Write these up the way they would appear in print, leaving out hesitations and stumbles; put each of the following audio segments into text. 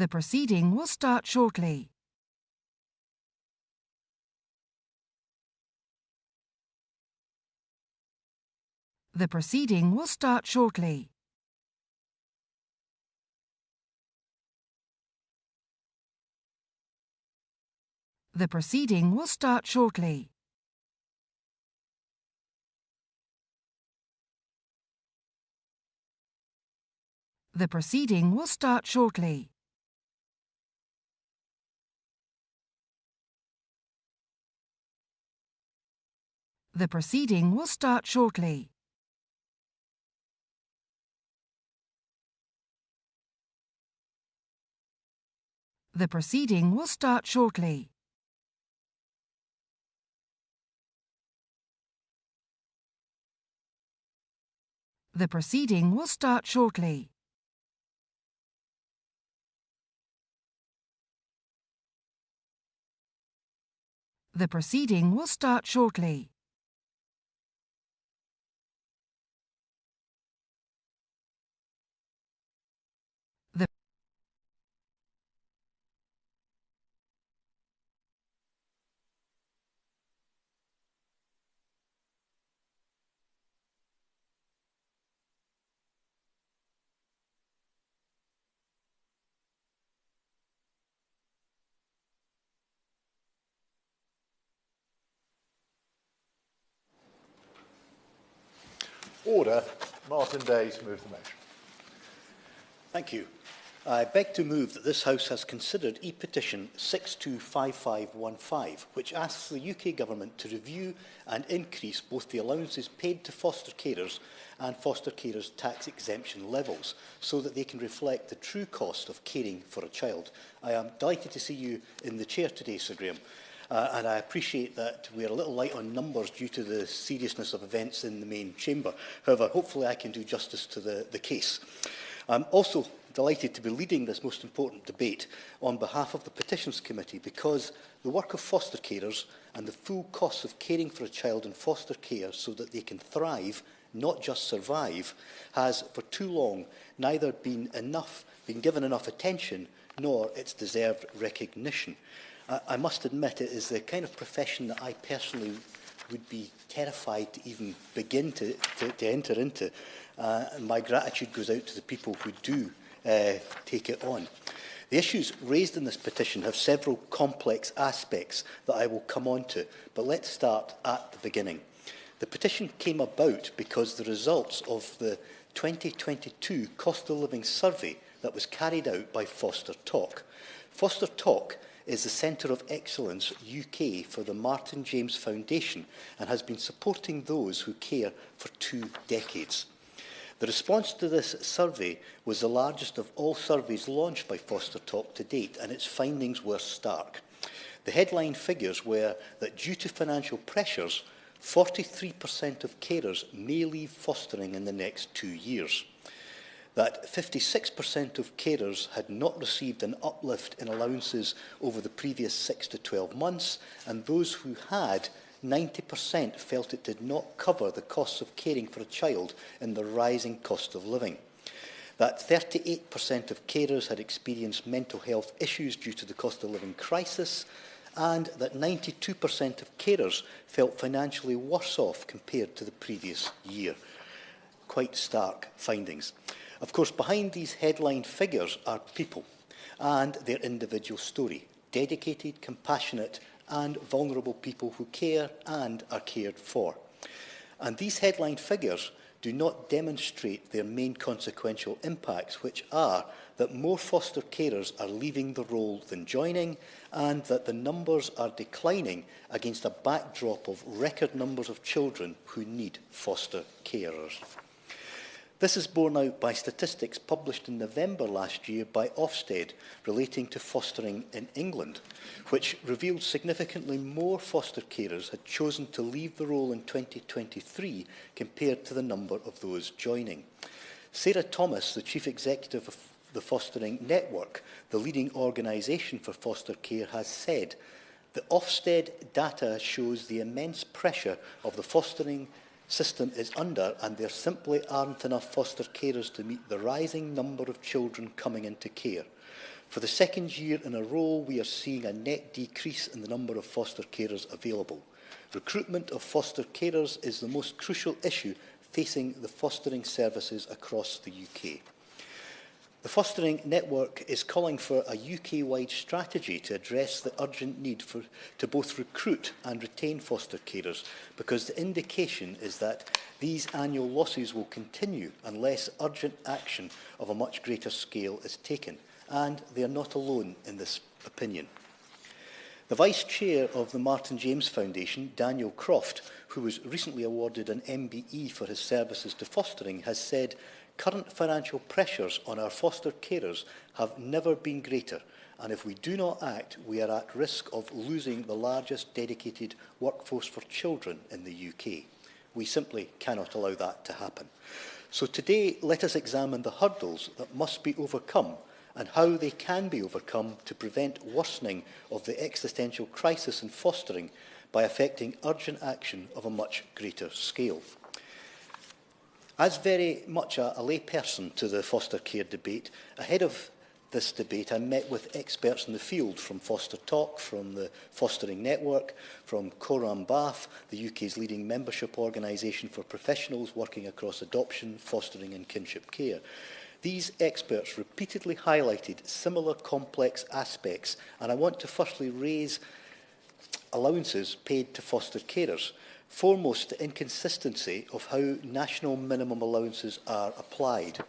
The proceeding will start shortly. The proceeding will start shortly. The proceeding will start shortly. The proceeding will start shortly. The proceeding will start shortly. The proceeding will start shortly. The proceeding will start shortly. The proceeding will start shortly. The Order. Martyn Day moves the motion. Thank you. I beg to move that this House has considered E-petition 625515, which asks the UK Government to review and increase both the allowances paid to foster carers and foster carers' tax exemption levels so that they can reflect the true cost of caring for a child. I am delighted to see you in the chair today, Sir Graham. And I appreciate that we are a little light on numbers due to the seriousness of events in the main chamber. However, hopefully I can do justice to the case. I'm also delighted to be leading this most important debate on behalf of the Petitions Committee because the work of foster carers and the full costs of caring for a child in foster care so that they can thrive, not just survive, has for too long neither been given enough attention nor its deserved recognition. I must admit it is the kind of profession that I personally would be terrified to even begin to enter into. And my gratitude goes out to the people who do take it on. The issues raised in this petition have several complex aspects that I will come on to, but let's start at the beginning. The petition came about because the results of the 2022 Cost of Living Survey that was carried out by Foster Talk. Foster Talk is the Centre of Excellence UK for the Martyn James Foundation and has been supporting those who care for 2 decades. The response to this survey was the largest of all surveys launched by Foster Talk to date, and its findings were stark. The headline figures were that due to financial pressures, 43% of carers may leave fostering in the next 2 years. That 56% of carers had not received an uplift in allowances over the previous 6 to 12 months, and those who had, 90% felt it did not cover the costs of caring for a child in the rising cost of living. That 38% of carers had experienced mental health issues due to the cost of living crisis, and that 92% of carers felt financially worse off compared to the previous year. Quite stark findings. Of course, behind these headline figures are people and their individual story, dedicated, compassionate and vulnerable people who care and are cared for. And these headline figures do not demonstrate their main consequential impacts, which are that more foster carers are leaving the role than joining, and that the numbers are declining against a backdrop of record numbers of children who need foster carers. This is borne out by statistics published in November last year by Ofsted relating to fostering in England, which revealed significantly more foster carers had chosen to leave the role in 2023 compared to the number of those joining. Sarah Thomas, the Chief Executive of the Fostering Network, the leading organisation for foster care, has said, "The Ofsted data shows the immense pressure of the fostering system is under, and there simply aren't enough foster carers to meet the rising number of children coming into care. For the second year in a row, we are seeing a net decrease in the number of foster carers available. Recruitment of foster carers is the most crucial issue facing the fostering services across the UK. The fostering network is calling for a UK-wide strategy to address the urgent need to both recruit and retain foster carers, because the indication is that these annual losses will continue unless urgent action of a much greater scale is taken, and they are not alone in this opinion. The Vice Chair of the Martyn James Foundation, Daniel Croft, who was recently awarded an MBE for his services to fostering, has said, "Current financial pressures on our foster carers have never been greater, and if we do not act, we are at risk of losing the largest dedicated workforce for children in the UK. We simply cannot allow that to happen." So today, let us examine the hurdles that must be overcome and how they can be overcome to prevent worsening of the existential crisis in fostering by effecting urgent action of a much greater scale. As very much a layperson to the foster care debate, ahead of this debate I met with experts in the field from Foster Talk, from the Fostering Network, from Coram Bath, the UK's leading membership organisation for professionals working across adoption, fostering and kinship care. These experts repeatedly highlighted similar complex aspects, and I want to firstly raise allowances paid to foster carers. Foremost, the inconsistency of how national minimum allowances are applied.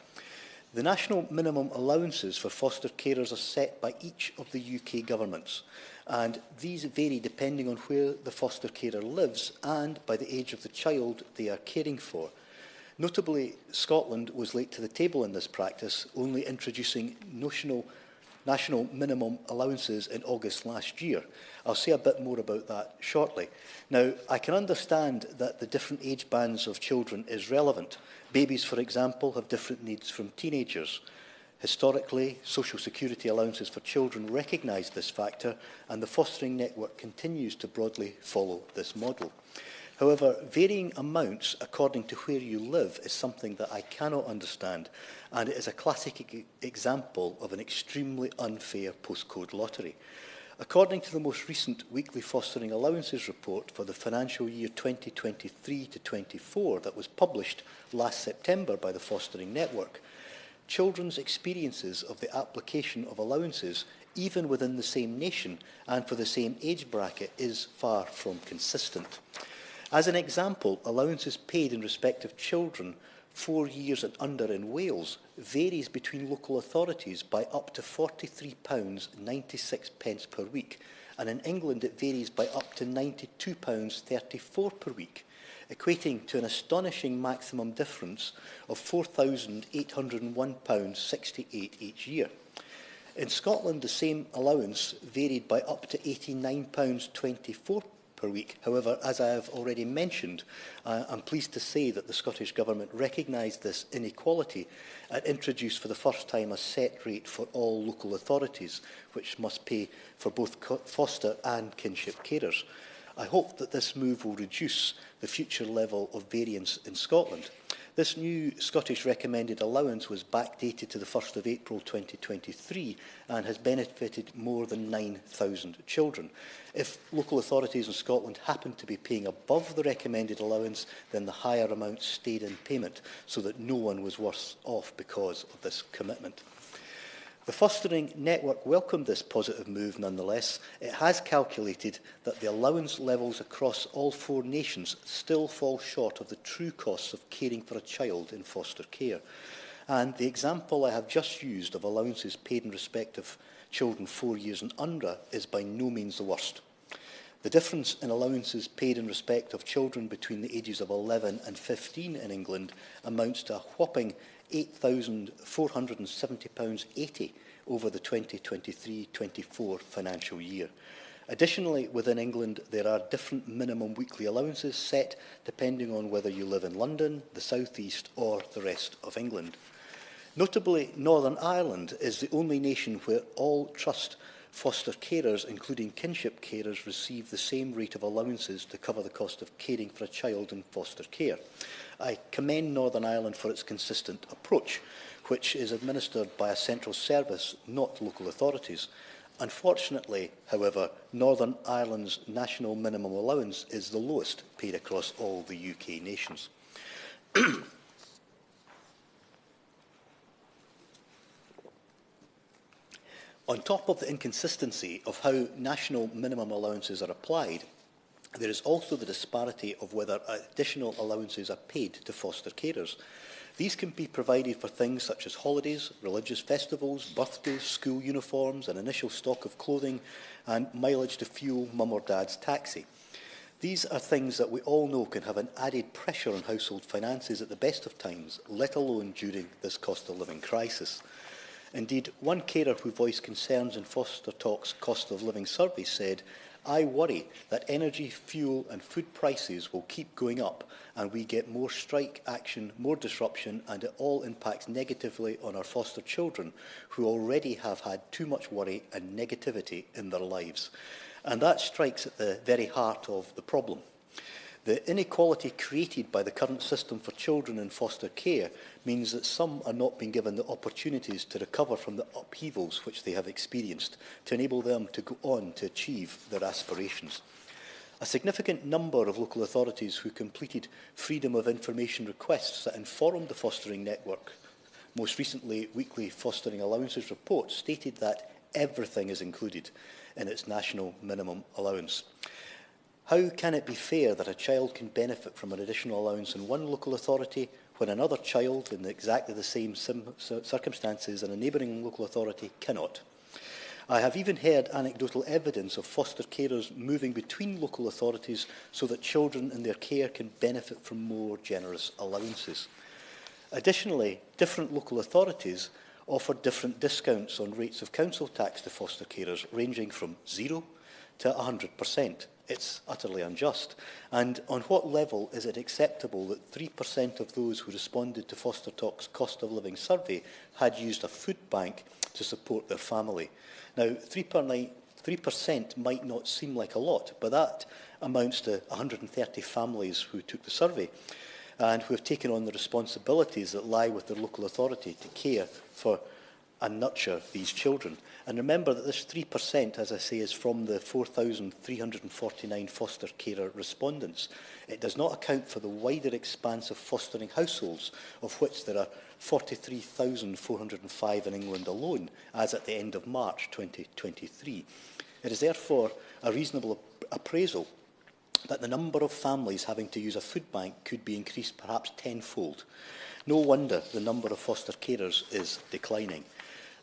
The national minimum allowances for foster carers are set by each of the UK governments, and these vary depending on where the foster carer lives and by the age of the child they are caring for. Notably, Scotland was late to the table in this practice, only introducing national minimum allowances in August last year. I'll say a bit more about that shortly. Now, I can understand that the different age bands of children is relevant. Babies, for example, have different needs from teenagers. Historically, social security allowances for children recognise this factor, and the fostering network continues to broadly follow this model. However, varying amounts according to where you live is something that I cannot understand, and it is a classic example of an extremely unfair postcode lottery. According to the most recent weekly fostering allowances report for the financial year 2023 to 24 that was published last September by the Fostering Network, children's experiences of the application of allowances, even within the same nation and for the same age bracket, is far from consistent. As an example, allowances paid in respect of children 4 years and under in Wales varies between local authorities by up to £40.96 per week, and in England it varies by up to £92.34 per week, equating to an astonishing maximum difference of £4,801.68 each year. In Scotland, the same allowance varied by up to £89.24 per week. However, as I have already mentioned, I'm pleased to say that the Scottish Government recognised this inequality and introduced for the first time a set rate for all local authorities, which must pay for both foster and kinship carers. I hope that this move will reduce the future level of variance in Scotland. This new Scottish recommended allowance was backdated to the 1st of April 2023 and has benefited more than 9,000 children. If local authorities in Scotland happen to be paying above the recommended allowance, then the higher amount stayed in payment, so that no one was worse off because of this commitment. The Fostering Network welcomed this positive move nonetheless. It has calculated that the allowance levels across all 4 nations still fall short of the true costs of caring for a child in foster care. And the example I have just used of allowances paid in respect of children 4 years and under is by no means the worst. The difference in allowances paid in respect of children between the ages of 11 and 15 in England amounts to a whopping £8,470.80 over the 2023-24 financial year. Additionally, within England, there are different minimum weekly allowances set depending on whether you live in London, the South East or the rest of England. Notably, Northern Ireland is the only nation where all trust foster carers, including kinship carers, receive the same rate of allowances to cover the cost of caring for a child in foster care. I commend Northern Ireland for its consistent approach, which is administered by a central service, not local authorities. Unfortunately, however, Northern Ireland's national minimum allowance is the lowest paid across all the UK nations. On top of the inconsistency of how national minimum allowances are applied, there is also the disparity of whether additional allowances are paid to foster carers. These can be provided for things such as holidays, religious festivals, birthdays, school uniforms, an initial stock of clothing, and mileage to fuel mum or dad's taxi. These are things that we all know can have an added pressure on household finances at the best of times, let alone during this cost of living crisis. Indeed, one carer who voiced concerns in Foster Talk's cost of living survey said, "I worry that energy, fuel and food prices will keep going up and we get more strike action, more disruption, and it all impacts negatively on our foster children who already have had too much worry and negativity in their lives." And that strikes at the very heart of the problem. The inequality created by the current system for children in foster care means that some are not being given the opportunities to recover from the upheavals which they have experienced, to enable them to go on to achieve their aspirations. A significant number of local authorities who completed freedom of information requests that informed the fostering network, most recently weekly fostering allowances report, stated that everything is included in its national minimum allowance. How can it be fair that a child can benefit from an additional allowance in one local authority when another child in exactly the same circumstances in a neighbouring local authority cannot? I have even heard anecdotal evidence of foster carers moving between local authorities so that children in their care can benefit from more generous allowances. Additionally, different local authorities offer different discounts on rates of council tax to foster carers, ranging from 0 to 100%. It's utterly unjust. And on what level is it acceptable that 3% of those who responded to Foster Talk's cost of living survey had used a food bank to support their family? Now, 3% might not seem like a lot, but that amounts to 130 families who took the survey and who have taken on the responsibilities that lie with their local authority to care for and nurture these children. And remember that this 3%, as I say, is from the 4,349 foster carer respondents. It does not account for the wider expanse of fostering households, of which there are 43,405 in England alone, as at the end of March 2023. It is therefore a reasonable appraisal that the number of families having to use a food bank could be increased perhaps tenfold. No wonder the number of foster carers is declining.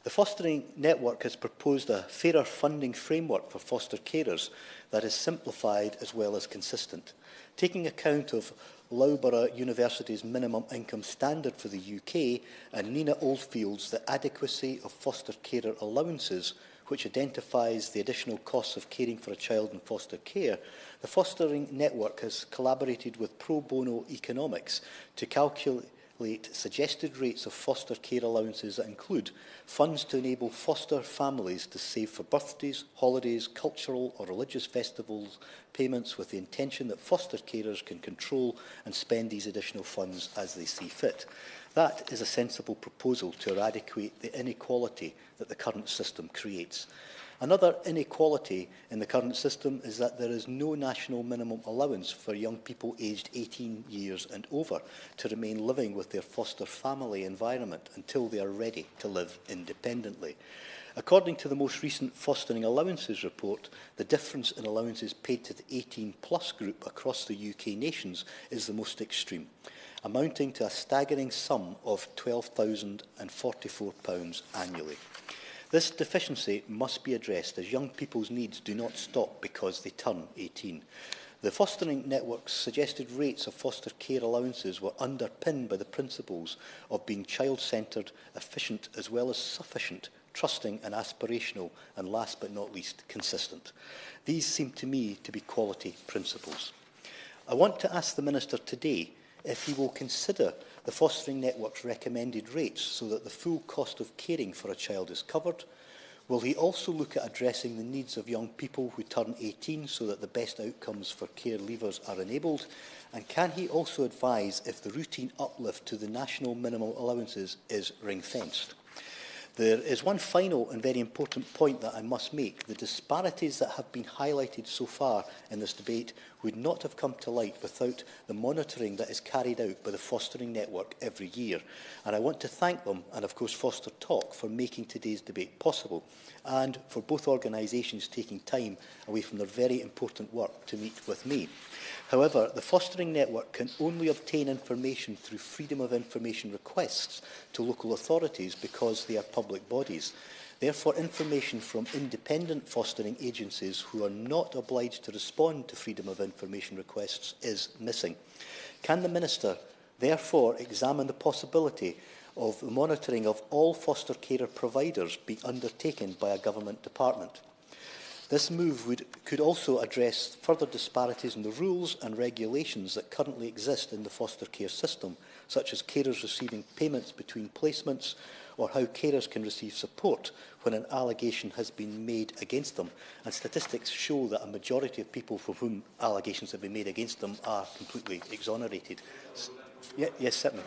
The fostering network has proposed a fairer funding framework for foster carers that is simplified as well as consistent. Taking account of Loughborough University's minimum income standard for the UK and Nina Oldfield's The Adequacy of Foster Carer Allowances, which identifies the additional costs of caring for a child in foster care, the fostering network has collaborated with Pro Bono Economics to calculate suggested rates of foster care allowances that include funds to enable foster families to save for birthdays, holidays, cultural or religious festivals, payments, with the intention that foster carers can control and spend these additional funds as they see fit. That is a sensible proposal to eradicate the inequality that the current system creates. Another inequality in the current system is that there is no national minimum allowance for young people aged 18 years and over to remain living with their foster family environment until they are ready to live independently. According to the most recent Fostering Allowances report, the difference in allowances paid to the 18-plus group across the UK nations is the most extreme, amounting to a staggering sum of £12,044 annually. This deficiency must be addressed, as young people's needs do not stop because they turn 18. The fostering network's suggested rates of foster care allowances were underpinned by the principles of being child-centred, efficient as well as sufficient, trusting and aspirational, and last but not least, consistent. These seem to me to be quality principles. I want to ask the Minister today if he will consider the fostering network's recommended rates so that the full cost of caring for a child is covered, Will he also look at addressing the needs of young people who turn 18 so that the best outcomes for care leavers are enabled? And can he also advise if the routine uplift to the national minimum allowances is ring-fenced? There is one final and very important point that I must make. The disparities that have been highlighted so far in this debate would not have come to light without the monitoring that is carried out by the fostering network every year. And I want to thank them, and of course Foster Talk, for making today's debate possible, and for both organisations taking time away from their very important work to meet with me. However, the fostering network can only obtain information through freedom of information requests to local authorities because they are public bodies. Therefore, information from independent fostering agencies who are not obliged to respond to freedom of information requests is missing. Can the Minister therefore examine the possibility of the monitoring of all foster carer providers be undertaken by a government department? This move could also address further disparities in the rules and regulations that currently exist in the foster care system, such as carers receiving payments between placements, or how carers can receive support when an allegation has been made against them. And statistics show that a majority of people for whom allegations have been made against them are completely exonerated. Yes, certainly.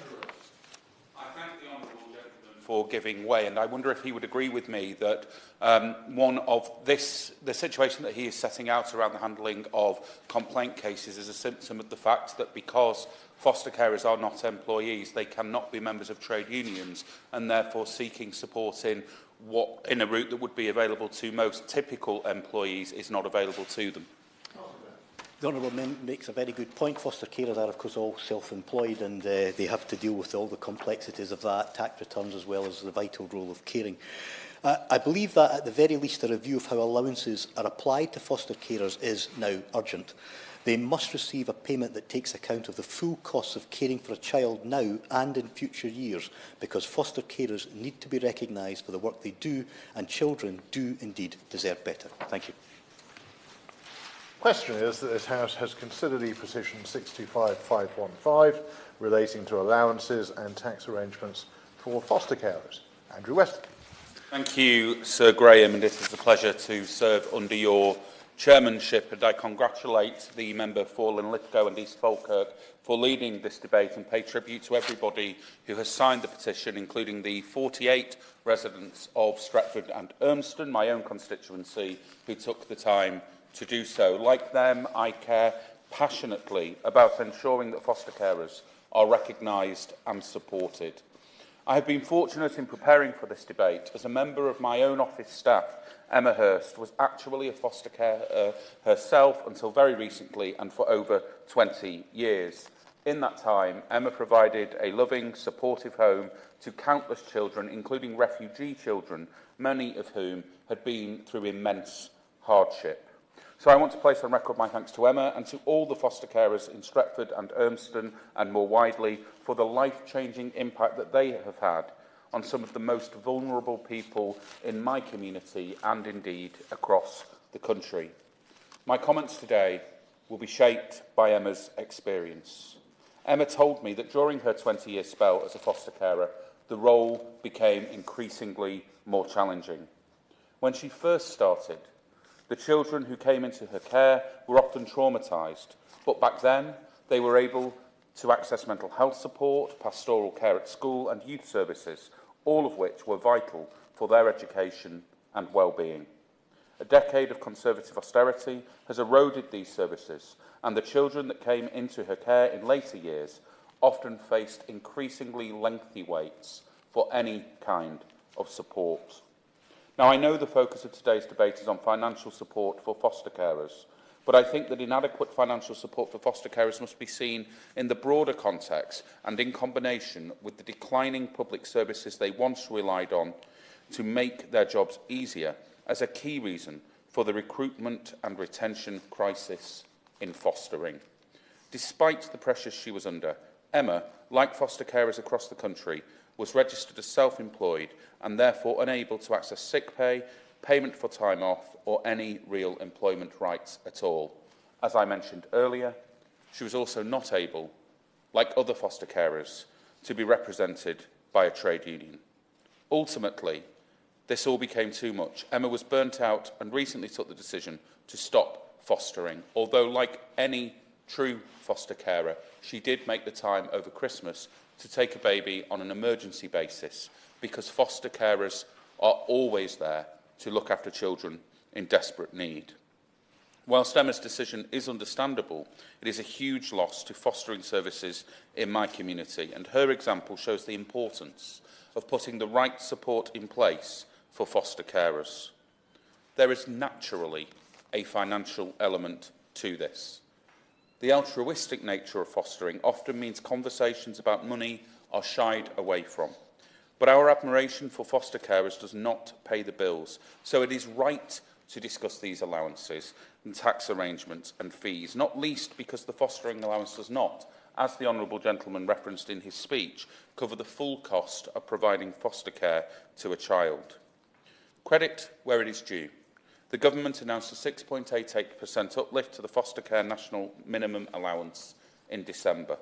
For giving way, and I wonder if he would agree with me that the situation that he is setting out around the handling of complaint cases is a symptom of the fact that because foster carers are not employees, they cannot be members of trade unions, and therefore seeking support in a route that would be available to most typical employees is not available to them. The Honourable Member makes a very good point. Foster carers are, of course, all self-employed, and they have to deal with all the complexities of that, tax returns, as well as the vital role of caring. I believe that, at the very least, a review of how allowances are applied to foster carers is now urgent. They must receive a payment that takes account of the full costs of caring for a child now and in future years, because foster carers need to be recognised for the work they do, and children do indeed deserve better. Thank you. Question is that this House has considered E-petition 625515 relating to allowances and tax arrangements for foster carers. Andrew Weston. Thank you, Sir Graham, and it is a pleasure to serve under your chairmanship, and I congratulate the member for Linlithgow and East Falkirk for leading this debate and pay tribute to everybody who has signed the petition, including the 48 residents of Stretford and Urmston, my own constituency, who took the time to do so. Like them, I care passionately about ensuring that foster carers are recognised and supported. I have been fortunate in preparing for this debate as a member of my own office staff. Emma Hurst was actually a foster carer herself until very recently and for over 20 years. In that time, Emma provided a loving, supportive home to countless children, including refugee children, many of whom had been through immense hardship. So I want to place on record my thanks to Emma and to all the foster carers in Stretford and Urmston and more widely for the life-changing impact that they have had on some of the most vulnerable people in my community and indeed across the country. My comments today will be shaped by Emma's experience. Emma told me that during her 20-year spell as a foster carer, the role became increasingly more challenging. When she first started, the children who came into her care were often traumatised, but back then they were able to access mental health support, pastoral care at school and youth services, all of which were vital for their education and well-being. A decade of Conservative austerity has eroded these services, and the children that came into her care in later years often faced increasingly lengthy waits for any kind of support. Now, I know the focus of today's debate is on financial support for foster carers, but I think that inadequate financial support for foster carers must be seen in the broader context and in combination with the declining public services they once relied on to make their jobs easier as a key reason for the recruitment and retention crisis in fostering. Despite the pressures she was under, Emma, like foster carers across the country, was registered as self-employed and therefore unable to access sick pay, payment for time off or any real employment rights at all. As I mentioned earlier, she was also not able, like other foster carers, to be represented by a trade union. Ultimately, this all became too much. Emma was burnt out and recently took the decision to stop fostering, although, like any true foster carer, she did make the time over Christmas to take a baby on an emergency basis, because foster carers are always there to look after children in desperate need. Whilst Emma's decision is understandable, it is a huge loss to fostering services in my community, and her example shows the importance of putting the right support in place for foster carers. There is naturally a financial element to this. The altruistic nature of fostering often means conversations about money are shied away from. But our admiration for foster carers does not pay the bills, so it is right to discuss these allowances and tax arrangements and fees, not least because the fostering allowance does not, as the Honourable Gentleman referenced in his speech, cover the full cost of providing foster care to a child. Credit where it is due. The Government announced a 6.88% uplift to the foster care national minimum allowance in December.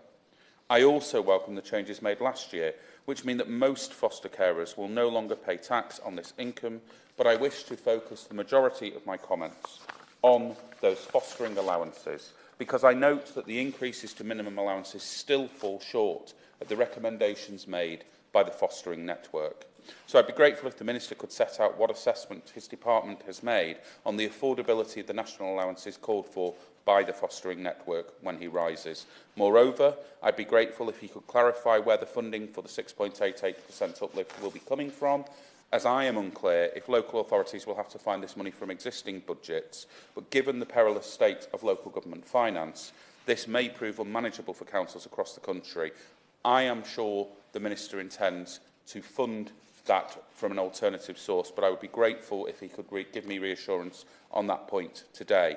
I also welcome the changes made last year, which mean that most foster carers will no longer pay tax on this income, but I wish to focus the majority of my comments on those fostering allowances, because I note that the increases to minimum allowances still fall short of the recommendations made by the fostering network. So I'd be grateful if the Minister could set out what assessment his department has made on the affordability of the national allowances called for by the fostering network when he rises. Moreover, I'd be grateful if he could clarify where the funding for the 6.88% uplift will be coming from, as I am unclear if local authorities will have to find this money from existing budgets, but given the perilous state of local government finance, this may prove unmanageable for councils across the country. I am sure the Minister intends to fund that from an alternative source, but I would be grateful if he could give me reassurance on that point today.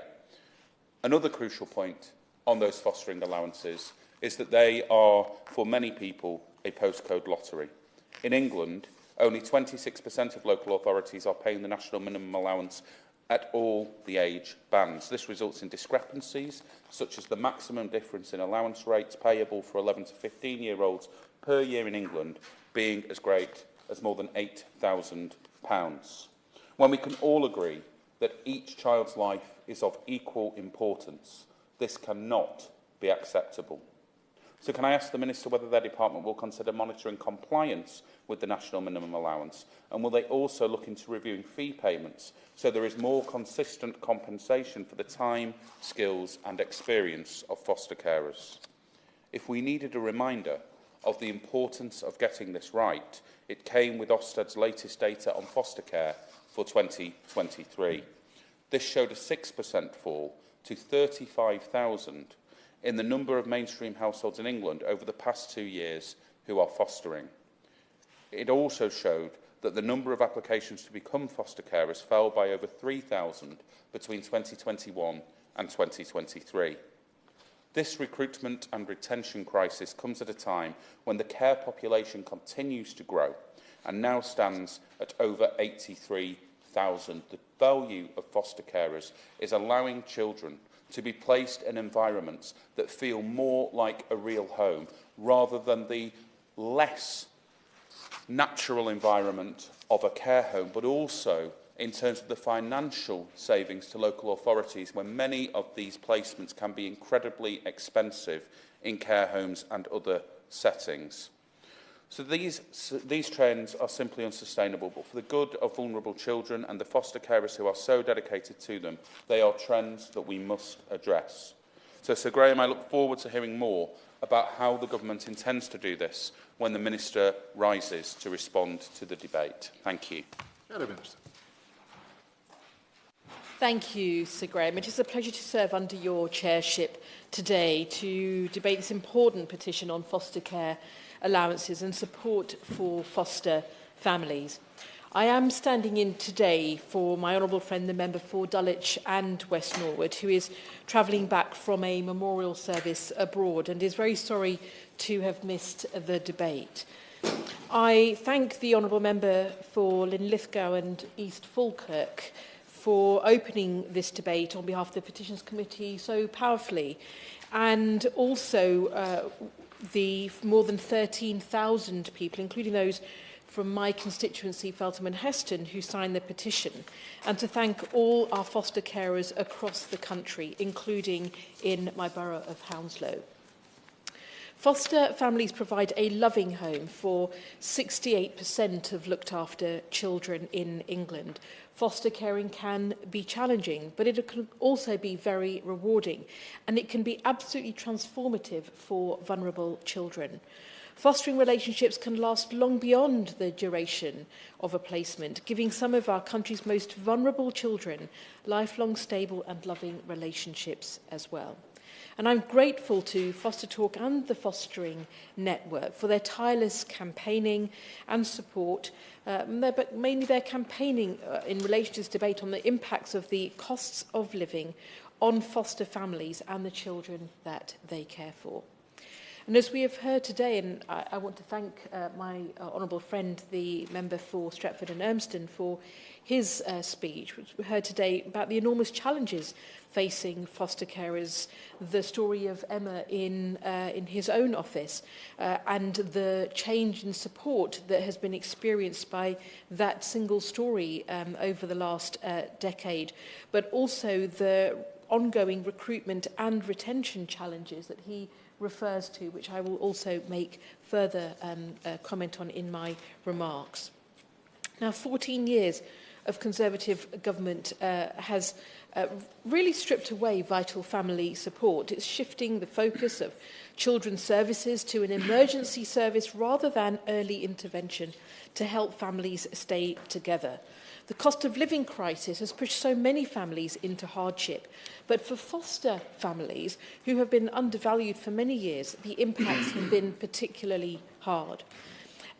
Another crucial point on those fostering allowances is that they are, for many people, a postcode lottery. In England, only 26% of local authorities are paying the national minimum allowance at all the age bands. This results in discrepancies, such as the maximum difference in allowance rates payable for 11 to 15-year-olds per year in England being as great as more than £8,000. When we can all agree that each child's life is of equal importance, this cannot be acceptable. So can I ask the Minister whether their department will consider monitoring compliance with the national minimum allowance, and will they also look into reviewing fee payments so there is more consistent compensation for the time, skills and experience of foster carers? If we needed a reminder of the importance of getting this right, it came with Ofsted's latest data on foster care for 2023. This showed a 6% fall to 35,000 in the number of mainstream households in England over the past 2 years who are fostering. It also showed that the number of applications to become foster carers fell by over 3,000 between 2021 and 2023. This recruitment and retention crisis comes at a time when the care population continues to grow and now stands at over 83,000. The value of foster carers is allowing children to be placed in environments that feel more like a real home rather than the less natural environment of a care home, but also in terms of the financial savings to local authorities when many of these placements can be incredibly expensive in care homes and other settings. So these trends are simply unsustainable, but for the good of vulnerable children and the foster carers who are so dedicated to them, they are trends that we must address. So, Sir Graham, I look forward to hearing more about how the Government intends to do this when the Minister rises to respond to the debate. Thank you. Minister. Thank you, Sir Graham. It is a pleasure to serve under your chairship today to debate this important petition on foster care allowances and support for foster families. I am standing in today for my honourable friend, the member for Dulwich and West Norwood, who is travelling back from a memorial service abroad and is very sorry to have missed the debate. I thank the honourable member for Linlithgow and East Falkirk for opening this debate on behalf of the Petitions Committee so powerfully, and also the more than 13,000 people, including those from my constituency, Feltham and Heston, who signed the petition, and to thank all our foster carers across the country, including in my borough of Hounslow. Foster families provide a loving home for 68% of looked after children in England. Foster caring can be challenging, but it can also be very rewarding, and it can be absolutely transformative for vulnerable children. Fostering relationships can last long beyond the duration of a placement, giving some of our country's most vulnerable children lifelong, stable and loving relationships as well. And I'm grateful to Foster Talk and the Fostering Network for their tireless campaigning and support, but mainly their campaigning in relation to this debate on the impacts of the costs of living on foster families and the children that they care for. And as we have heard today, and I want to thank my honourable friend, the member for Stretford and Urmston, for his speech, which we heard today about the enormous challenges facing foster carers, the story of Emma in his own office, and the change in support that has been experienced by that single story over the last decade, but also the ongoing recruitment and retention challenges that he refers to, which I will also make further comment on in my remarks. Now, 14 years of Conservative government has really stripped away vital family support. It's shifting the focus of children's services to an emergency service rather than early intervention to help families stay together. The cost of living crisis has pushed so many families into hardship, but for foster families who have been undervalued for many years, the impacts have been particularly hard.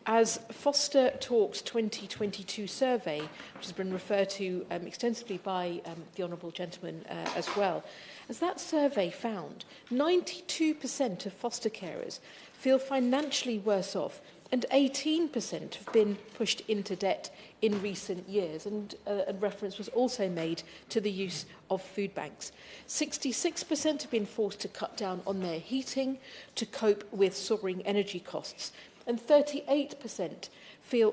As Foster Talks 2022 survey, which has been referred to extensively by the honourable gentleman as well, as that survey found, 92% of foster carers feel financially worse off, and 18% have been pushed into debt in recent years, and a reference was also made to the use of food banks. 66% have been forced to cut down on their heating to cope with soaring energy costs, and 38%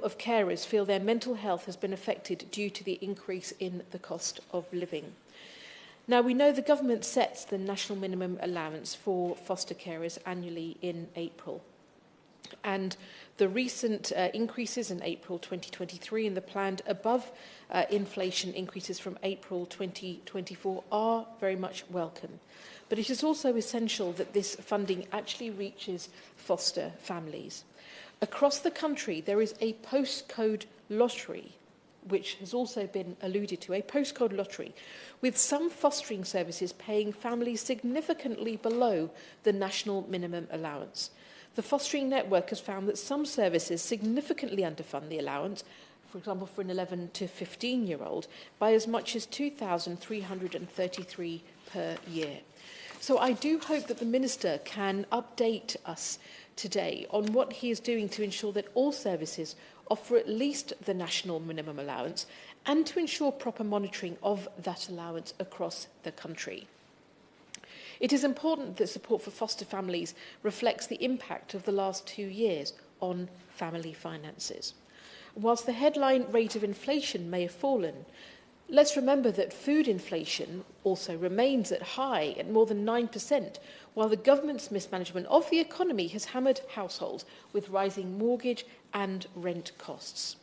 of carers feel their mental health has been affected due to the increase in the cost of living. Now, we know the government sets the national minimum allowance for foster carers annually in April. And the recent increases in April 2023 and the planned above inflation increases from April 2024 are very much welcome. But it is also essential that this funding actually reaches foster families. Across the country, there is a postcode lottery, which has also been alluded to, a postcode lottery, with some fostering services paying families significantly below the national minimum allowance. The fostering network has found that some services significantly underfund the allowance, for example, for an 11 to 15-year-old, by as much as £2,333 per year. So I do hope that the Minister can update us today on what he is doing to ensure that all services offer at least the national minimum allowance and to ensure proper monitoring of that allowance across the country. It is important that support for foster families reflects the impact of the last 2 years on family finances. Whilst the headline rate of inflation may have fallen, let's remember that food inflation also remains high at more than 9%, while the government's mismanagement of the economy has hammered households with rising mortgage and rent costs.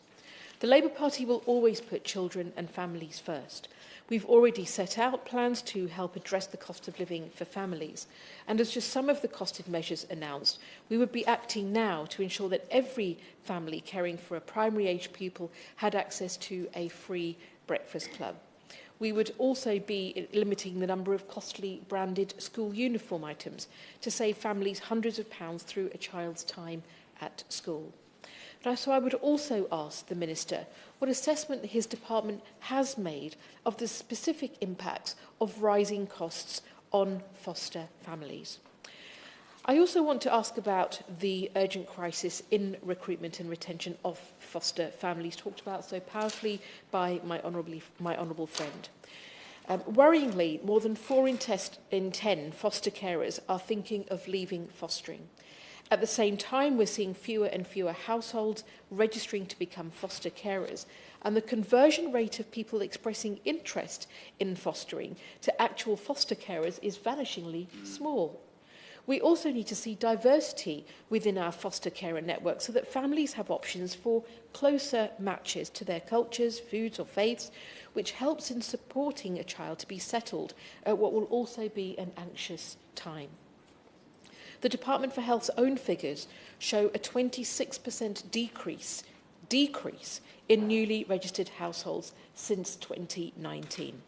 The Labour Party will always put children and families first. We've already set out plans to help address the cost of living for families. And as just some of the costed measures announced, we would be acting now to ensure that every family caring for a primary-age pupil had access to a free breakfast club. We would also be limiting the number of costly branded school uniform items to save families hundreds of pounds through a child's time at school. So I would also ask the Minister what assessment his department has made of the specific impacts of rising costs on foster families. I also want to ask about the urgent crisis in recruitment and retention of foster families, talked about so powerfully by my honourable friend. Worryingly, more than 4 in 10 foster carers are thinking of leaving fostering. At the same time, we're seeing fewer and fewer households registering to become foster carers, and the conversion rate of people expressing interest in fostering to actual foster carers is vanishingly small. We also need to see diversity within our foster carer network so that families have options for closer matches to their cultures, foods or faiths, which helps in supporting a child to be settled at what will also be an anxious time. The Department for Health's own figures show a 26% decrease in newly registered households since 2019.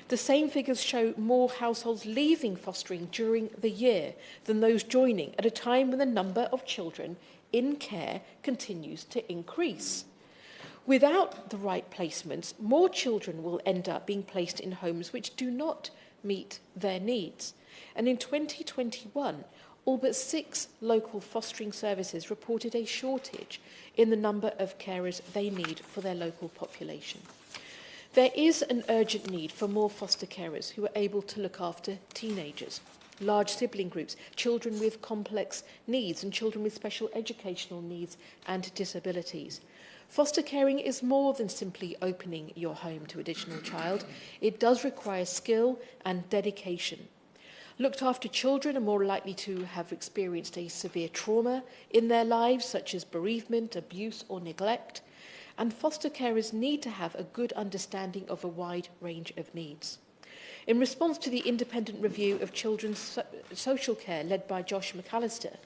The same figures show more households leaving fostering during the year than those joining at a time when the number of children in care continues to increase. Without the right placements, more children will end up being placed in homes which do not meet their needs. And in 2021, all but 6 local fostering services reported a shortage in the number of carers they need for their local population. There is an urgent need for more foster carers who are able to look after teenagers, large sibling groups, children with complex needs and children with special educational needs and disabilities. Foster caring is more than simply opening your home to an additional child. It does require skill and dedication. Looked after children are more likely to have experienced a severe trauma in their lives, such as bereavement, abuse or neglect. And foster carers need to have a good understanding of a wide range of needs. In response to the independent review of children's social care led by Josh McAllister,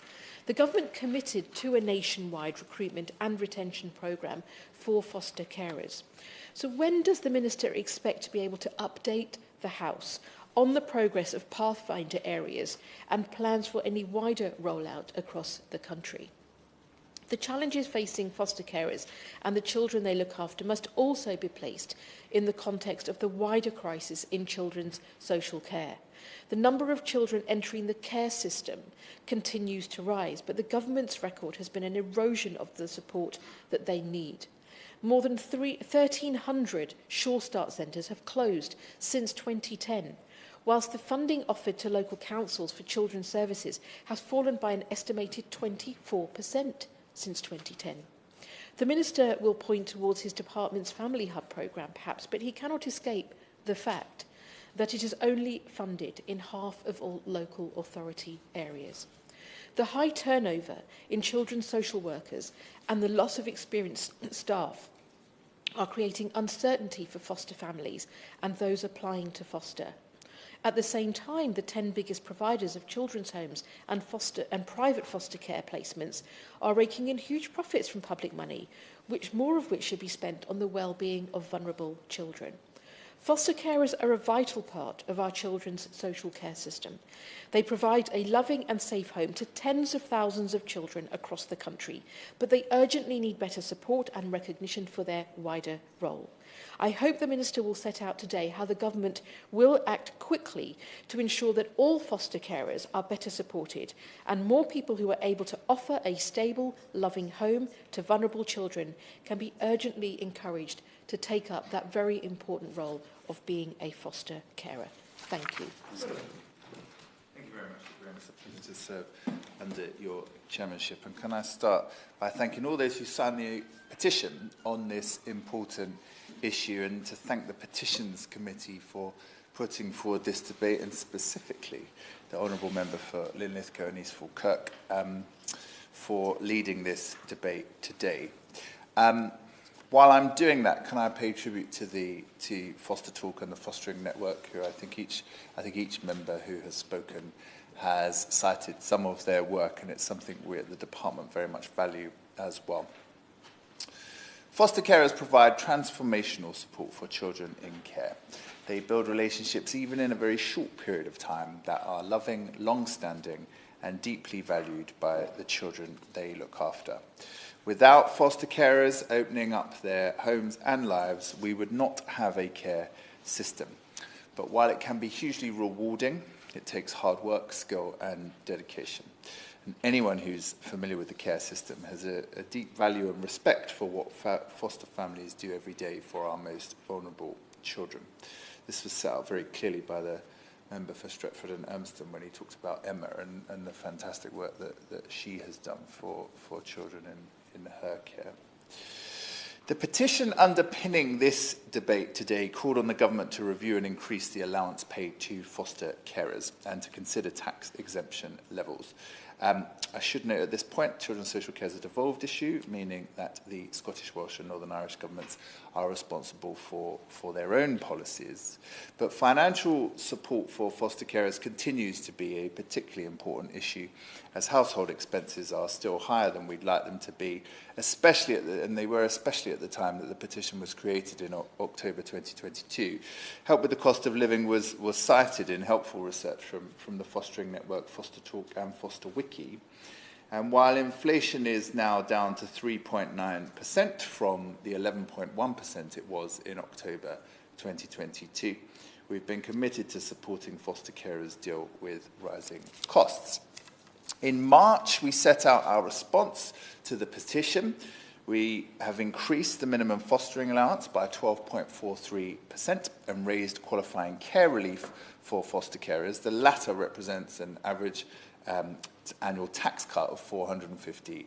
the government committed to a nationwide recruitment and retention programme for foster carers. So when does the Minister expect to be able to update the House on the progress of Pathfinder areas and plans for any wider rollout across the country? The challenges facing foster carers and the children they look after must also be placed in the context of the wider crisis in children's social care. The number of children entering the care system continues to rise, but the government's record has been an erosion of the support that they need. More than 1,300 Sure Start centres have closed since 2010, whilst the funding offered to local councils for children's services has fallen by an estimated 24%. Since 2010. The Minister will point towards his department's Family Hub programme, perhaps, but he cannot escape the fact that it is only funded in half of all local authority areas. The high turnover in children's social workers and the loss of experienced staff are creating uncertainty for foster families and those applying to foster. At the same time, the 10 biggest providers of children's homes and private foster care placements are raking in huge profits from public money, more of which should be spent on the well-being of vulnerable children. Foster carers are a vital part of our children's social care system. They provide a loving and safe home to tens of thousands of children across the country, but they urgently need better support and recognition for their wider role. I hope the Minister will set out today how the government will act quickly to ensure that all foster carers are better supported and more people who are able to offer a stable, loving home to vulnerable children can be urgently encouraged to take up that very important role of being a foster carer. Thank you. Thank you very much. It's a pleasure to serve under your chairmanship. And can I start by thanking all those who signed the petition on this important issue, and to thank the Petitions Committee for putting forward this debate, and specifically the Honourable Member for Linlithgow and East Falkirk for leading this debate today. While I'm doing that, can I pay tribute to Foster Talk and the Fostering Network, who I think each member who has spoken has cited some of their work, and it's something we at the department very much value as well. Foster carers provide transformational support for children in care. They build relationships even in a very short period of time that are loving, long-standing and deeply valued by the children they look after. Without foster carers opening up their homes and lives, we would not have a care system. But while it can be hugely rewarding, it takes hard work, skill and dedication. And anyone who's familiar with the care system has a deep value and respect for what foster families do every day for our most vulnerable children. This was set out very clearly by the member for Stretford and Elmston when he talked about Emma and the fantastic work that she has done for children in her care. The petition underpinning this debate today called on the government to review and increase the allowance paid to foster carers and to consider tax exemption levels. I should note at this point, children's social care is a devolved issue, meaning that the Scottish, Welsh and Northern Irish governments are responsible for their own policies. But financial support for foster carers continues to be a particularly important issue, as household expenses are still higher than we'd like them to be, especially at the time that the petition was created in October 2022. Help with the cost of living was cited in helpful research from the fostering network Foster Talk and Foster Wiki. And while inflation is now down to 3.9% from the 11.1% it was in October 2022, we've been committed to supporting foster carers deal with rising costs. In March, we set out our response to the petition. We have increased the minimum fostering allowance by 12.43% and raised qualifying care relief for foster carers. The latter represents an average annual tax cut of £450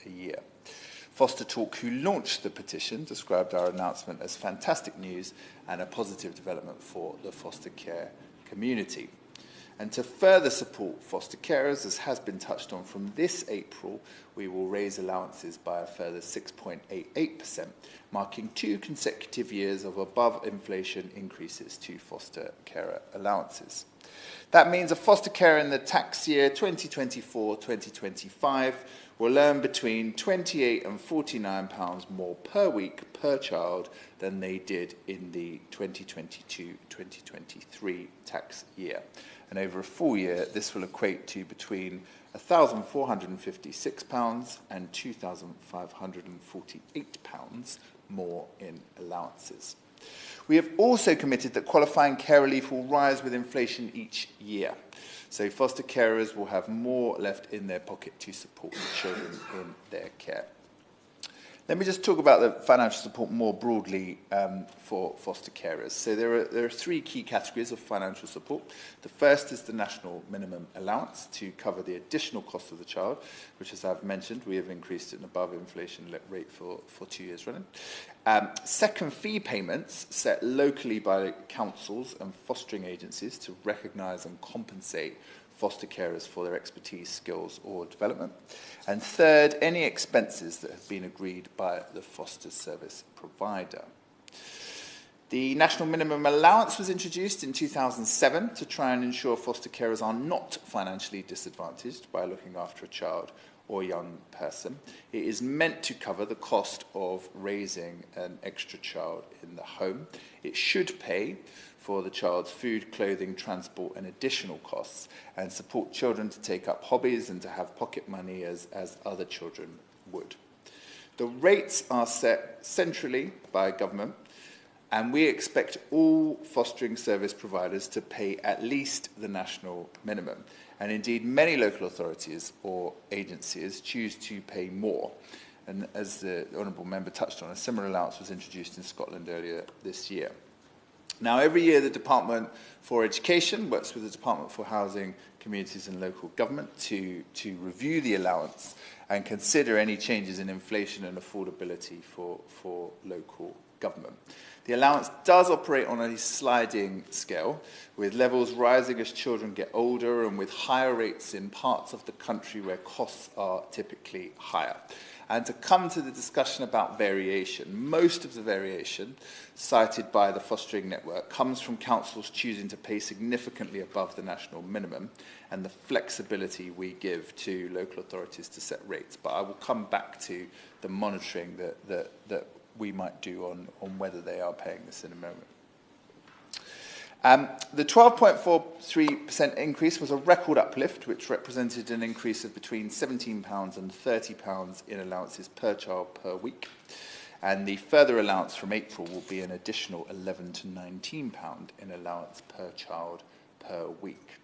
a year. Foster Talk, who launched the petition, described our announcement as fantastic news and a positive development for the foster care community. And to further support foster carers, as has been touched on, from this April, we will raise allowances by a further 6.88%, marking 2 consecutive years of above-inflation increases to foster carer allowances. That means a foster carer in the tax year 2024-2025 will earn between £28 and £49 more per week per child than they did in the 2022-2023 tax year. And over a full year, this will equate to between £1,456 and £2,548 more in allowances. We have also committed that qualifying care relief will rise with inflation each year. So foster carers will have more left in their pocket to support the children in their care. Let me just talk about the financial support more broadly for foster carers. So there are 3 key categories of financial support. The first is the national minimum allowance to cover the additional cost of the child, which, as I've mentioned, we have increased at an above inflation rate for 2 years running. Second, fee payments set locally by councils and fostering agencies to recognise and compensate foster carers for their expertise, skills or development. And third, any expenses that have been agreed by the foster service provider. The national minimum allowance was introduced in 2007 to try and ensure foster carers are not financially disadvantaged by looking after a child or young person. It is meant to cover the cost of raising an extra child in the home. It should pay for the child's food, clothing, transport and additional costs, and support children to take up hobbies and to have pocket money as other children would. The rates are set centrally by government, and we expect all fostering service providers to pay at least the national minimum. And indeed, many local authorities or agencies choose to pay more. And as the Honourable Member touched on, a similar allowance was introduced in Scotland earlier this year. Now, every year the Department for Education works with the Department for Housing, Communities and Local Government to review the allowance and consider any changes in inflation and affordability for local government. The allowance does operate on a sliding scale, with levels rising as children get older and with higher rates in parts of the country where costs are typically higher. And to come to the discussion about variation, most of the variation cited by the fostering network comes from councils choosing to pay significantly above the national minimum and the flexibility we give to local authorities to set rates. But I will come back to the monitoring that we might do on whether they are paying this in a moment. The 12.43% increase was a record uplift, which represented an increase of between £17 and £30 in allowances per child per week. And the further allowance from April will be an additional £11 to £19 in allowance per child per week.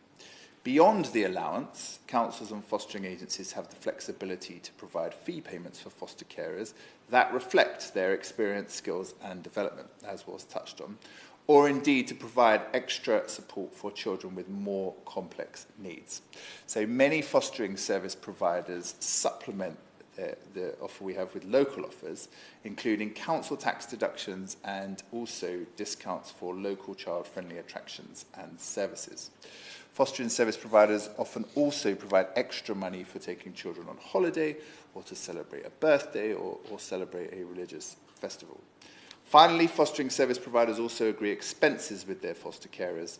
Beyond the allowance, councils and fostering agencies have the flexibility to provide fee payments for foster carers that reflect their experience, skills and development, as was touched on, or indeed to provide extra support for children with more complex needs. So many fostering service providers supplement the offer we have with local offers, including council tax deductions and also discounts for local child-friendly attractions and services. Fostering service providers often also provide extra money for taking children on holiday or to celebrate a birthday or celebrate a religious festival. Finally, fostering service providers also agree expenses with their foster carers.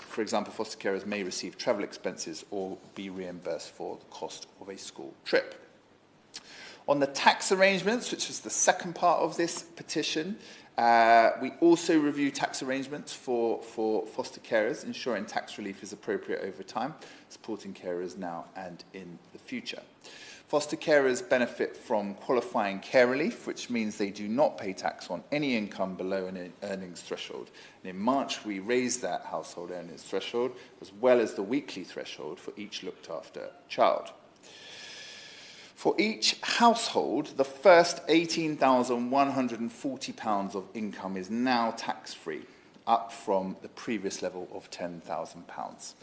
For example, foster carers may receive travel expenses or be reimbursed for the cost of a school trip. On the tax arrangements, which is the second part of this petition, we also review tax arrangements for foster carers, ensuring tax relief is appropriate over time, supporting carers now and in the future. Foster carers benefit from qualifying care relief, which means they do not pay tax on any income below an earnings threshold. And in March, we raised that household earnings threshold, as well as the weekly threshold for each looked after child. For each household, the first £18,140 of income is now tax-free, up from the previous level of £10,000.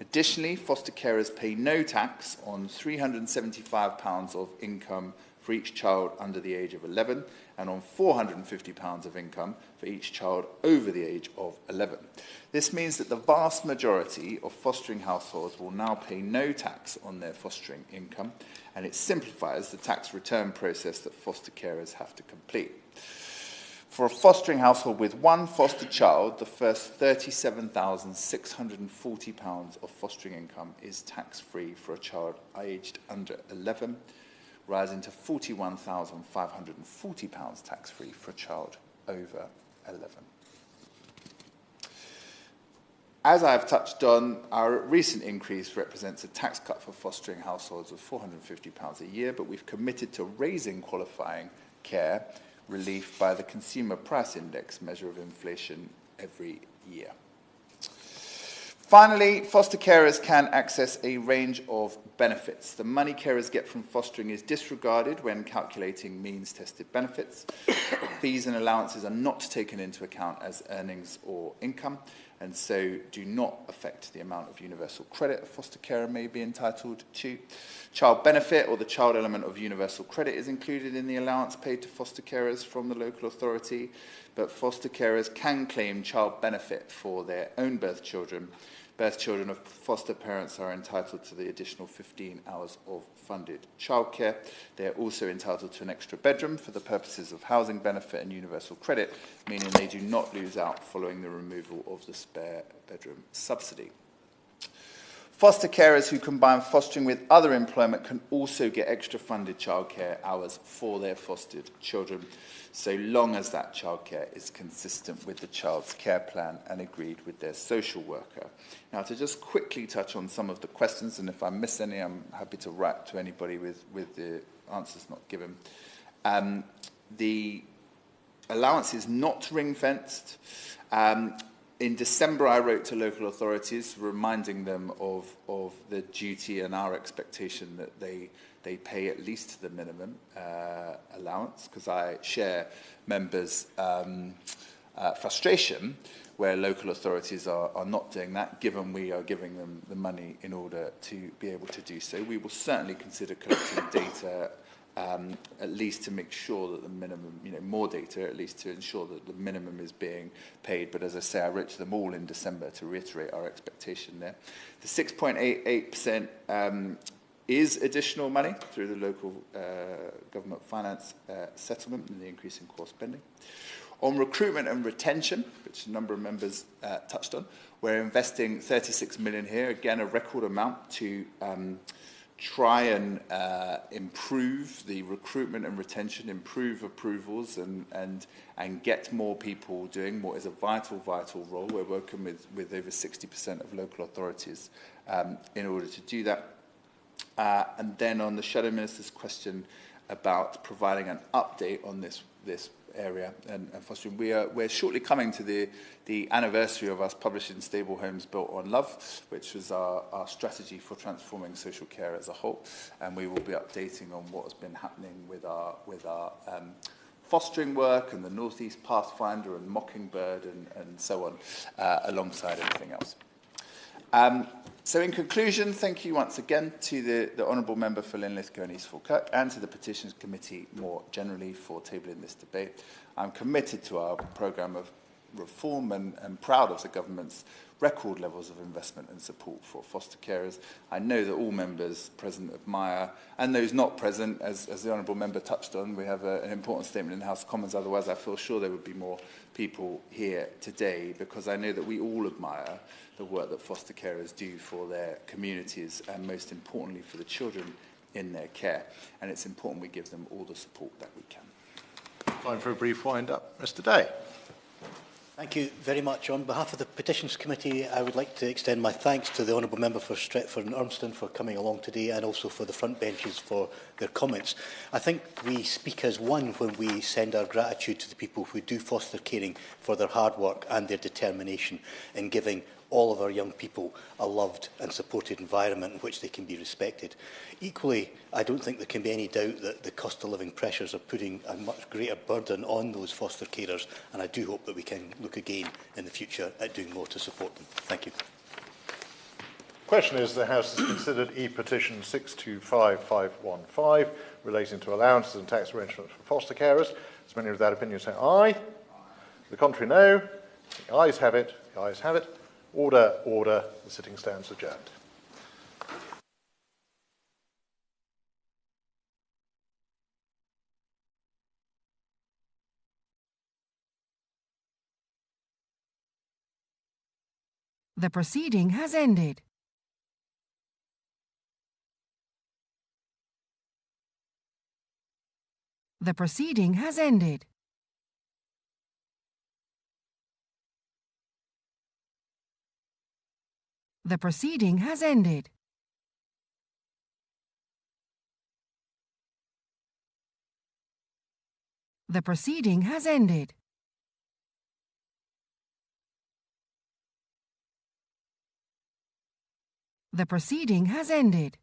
Additionally, foster carers pay no tax on £375 of income for each child under the age of 11 and on £450 of income for each child over the age of 11. This means that the vast majority of fostering households will now pay no tax on their fostering income, and it simplifies the tax return process that foster carers have to complete. For a fostering household with one foster child, the first £37,640 of fostering income is tax-free for a child aged under 11, rising to £41,540 tax-free for a child over 11. As I have touched on, our recent increase represents a tax cut for fostering households of £450 a year, but we've committed to raising qualifying care relief by the Consumer Price Index measure of inflation every year. Finally, foster carers can access a range of benefits. The money carers get from fostering is disregarded when calculating means-tested benefits. Fees and allowances are not taken into account as earnings or income, and so do not affect the amount of universal credit a foster carer may be entitled to. Child benefit, or the child element of universal credit, is included in the allowance paid to foster carers from the local authority, but foster carers can claim child benefit for their own birth children. Birth children of foster parents are entitled to the additional 15 hours of funded childcare. They are also entitled to an extra bedroom for the purposes of housing benefit and universal credit, meaning they do not lose out following the removal of the spare bedroom subsidy. Foster carers who combine fostering with other employment can also get extra funded childcare hours for their fostered children, so long as that childcare is consistent with the child's care plan and agreed with their social worker. Now, to just quickly touch on some of the questions, and if I miss any, I'm happy to write to anybody with the answers not given. The allowance is not ring-fenced. In December, I wrote to local authorities reminding them of the duty and our expectation that they pay at least the minimum allowance, because I share members' frustration where local authorities are not doing that, given we are giving them the money in order to be able to do so. We will certainly consider collecting data at least to make sure that the minimum, more data, at least to ensure that the minimum is being paid. But as I say, I wrote to them all in December to reiterate our expectation there. The 6.88% is additional money through the local government finance settlement and the increase in core spending. On recruitment and retention, which a number of members touched on, we're investing 36 million here, again a record amount, to try and improve the recruitment and retention, improve approvals, and get more people doing what is a vital role. We're working with over 60% of local authorities in order to do that. And then on the Shadow Minister's question about providing an update on this area and fostering, we're shortly coming to the anniversary of us publishing Stable Homes Built on Love, which was our strategy for transforming social care as a whole, and we will be updating on what has been happening with our fostering work and the North East Pathfinder and Mockingbird and so on, alongside everything else. So in conclusion, thank you once again to the Honourable Member for Linlithgow and East Falkirk and to the Petitions Committee more generally for tabling this debate. I'm committed to our programme of reform and proud of the government's record levels of investment and support for foster carers. I know that all members present admire, and those not present, as the Honourable Member touched on, we have an important statement in the House of Commons, otherwise I feel sure there would be more people here today, because I know that we all admire the work that foster carers do for their communities and most importantly for the children in their care, and it's important we give them all the support that we can. Time for a brief wind-up. Mr Day. Thank you very much. On behalf of the Petitions Committee, I would like to extend my thanks to the Honourable Member for Stretford and Urmston for coming along today, and also for the front benches for their comments. I think we speak as one when we send our gratitude to the people who do foster caring for their hard work and their determination in giving all of our young people a loved and supported environment in which they can be respected. Equally, I don't think there can be any doubt that the cost of living pressures are putting a much greater burden on those foster carers, and I do hope that we can look again in the future at doing more to support them. Thank you. Question is, the House has considered E-petition 625515 relating to allowances and tax arrangements for foster carers. As many of that opinion say aye. The contrary, no. The ayes have it. The ayes have it. Order, order. The sitting stands adjourned. The proceeding has ended. The proceeding has ended. The proceeding has ended. The proceeding has ended. The proceeding has ended.